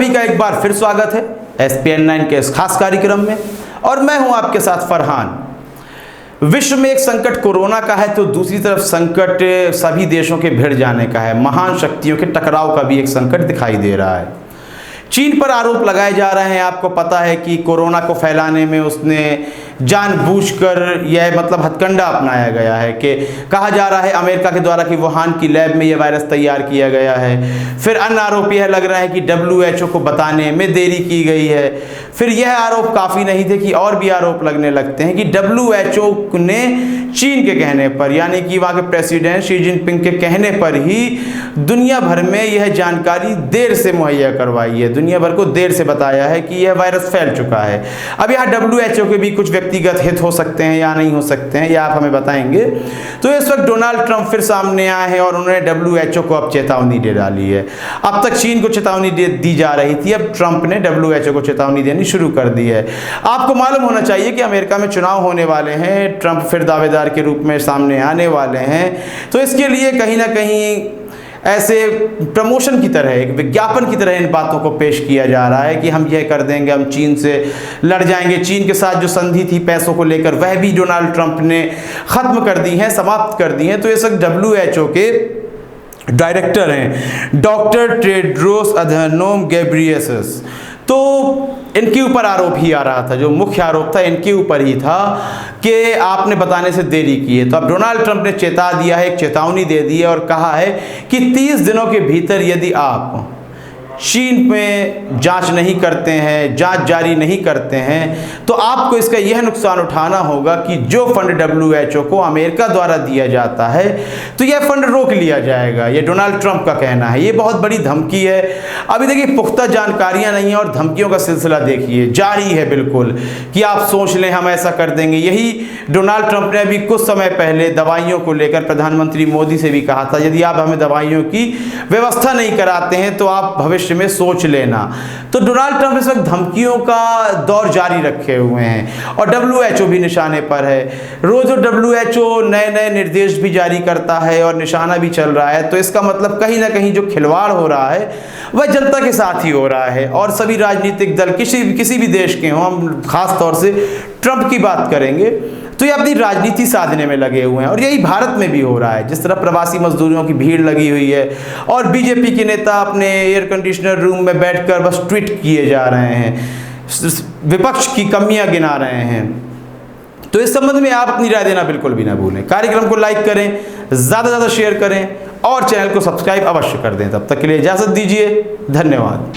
सभी का एक बार फिर स्वागत है SPN9 के इस खास कार्यक्रम में और मैं हूं आपके साथ फरहान। विश्व में एक संकट कोरोना का है तो दूसरी तरफ संकट सभी देशों के भिड़ जाने का है। महान शक्तियों के टकराव का भी एक संकट दिखाई दे रहा है। चीन पर आरोप लगाए जा रहे हैं। आपको पता है कि कोरोना को फैलाने में उसने जानबूझकर यह हथकंडा अपनाया गया है कि कहा जा रहा है अमेरिका के द्वारा कि वुहान की लैब में यह वायरस तैयार किया गया है। फिर अन्य आरोप यह लग रहा है कि WHO को बताने में देरी की गई है। फिर यह आरोप काफ़ी नहीं थे कि और भी आरोप लगने लगते हैं कि WHO ने चीन के कहने पर, यानी कि वहाँ के प्रेसिडेंट शी जिनपिंग के कहने पर ही दुनिया भर में यह जानकारी देर से मुहैया करवाई है। दुनिया भर को देर से बताया है कि यह वायरस फैल चुका है। अब यहाँ WHO के भी कुछ व्यक्तिगत हित हो सकते हैं या नहीं हो सकते हैं, यह आप हमें बताएंगे। तो इस वक्त डोनाल्ड ट्रंप फिर सामने आए हैं और उन्होंने WHO को अब चेतावनी दे डाली है। अब तक चीन को चेतावनी दी जा रही थी, अब ट्रंप ने WHO को चेतावनी देनी शुरू कर दी है। आपको मालूम होना चाहिए कि अमेरिका में चुनाव होने वाले हैं, ट्रंप फिर दावेदार के रूप में सामने आने वाले हैं। तो इसके लिए कहीं ना कहीं ऐसे प्रमोशन की तरह, एक विज्ञापन की तरह इन बातों को पेश किया जा रहा है कि हम यह कर देंगे, हम चीन से लड़ जाएंगे। चीन के साथ जो संधि थी पैसों को लेकर वह भी डोनाल्ड ट्रंप ने ख़त्म कर दी है, समाप्त कर दी है। तो इस वक्त WHO के डायरेक्टर हैं डॉक्टर टेड्रोस अधनोम घेब्रेयेसस, तो इनके ऊपर आरोप ही आ रहा था। जो मुख्य आरोप था इनके ऊपर ही था कि आपने बताने से देरी की है। तो अब डोनाल्ड ट्रंप ने चेता दिया है, एक चेतावनी दे दी है और कहा है कि 30 दिनों के भीतर यदि आप चीन में जांच नहीं करते हैं, जांच जारी नहीं करते हैं, तो आपको इसका यह नुकसान उठाना होगा कि जो फंड WHO को अमेरिका द्वारा दिया जाता है तो यह फंड रोक लिया जाएगा। यह डोनाल्ड ट्रंप का कहना है। ये बहुत बड़ी धमकी है। अभी देखिए पुख्ता जानकारियां नहीं है और धमकियों का सिलसिला देखिए जारी है बिल्कुल कि आप सोच लें हम ऐसा कर देंगे। यही डोनाल्ड ट्रंप ने अभी कुछ समय पहले दवाइयों को लेकर प्रधानमंत्री मोदी से भी कहा था, यदि आप हमें दवाइयों की व्यवस्था नहीं कराते हैं तो आप भविष्य में सोच लेना। तो डोनाल्ड ट्रंप इस वक्त धमकियों का दौर जारी रखे हुए हैं और WHO भी निशाने पर है। रोज WHO नए नए निर्देश भी जारी करता है और निशाना भी चल रहा है। तो इसका मतलब कहीं ना कहीं जो खिलवाड़ हो रहा है वह जनता के साथ ही हो रहा है। और सभी राजनीतिक दल किसी भी देश के हों, हम खास तौर से ट्रंप की बात करेंगे, तो ये अपनी राजनीति साधने में लगे हुए हैं। और यही भारत में भी हो रहा है। जिस तरह प्रवासी मजदूरों की भीड़ लगी हुई है और BJP के नेता अपने एयर कंडीशनर रूम में बैठकर बस ट्वीट किए जा रहे हैं, विपक्ष की कमियां गिना रहे हैं। तो इस संबंध में आप अपनी राय देना बिल्कुल भी ना भूलें। कार्यक्रम को लाइक करें, ज़्यादा से ज़्यादा शेयर करें और चैनल को सब्सक्राइब अवश्य कर दें। तब तक के लिए इजाज़त दीजिए। धन्यवाद।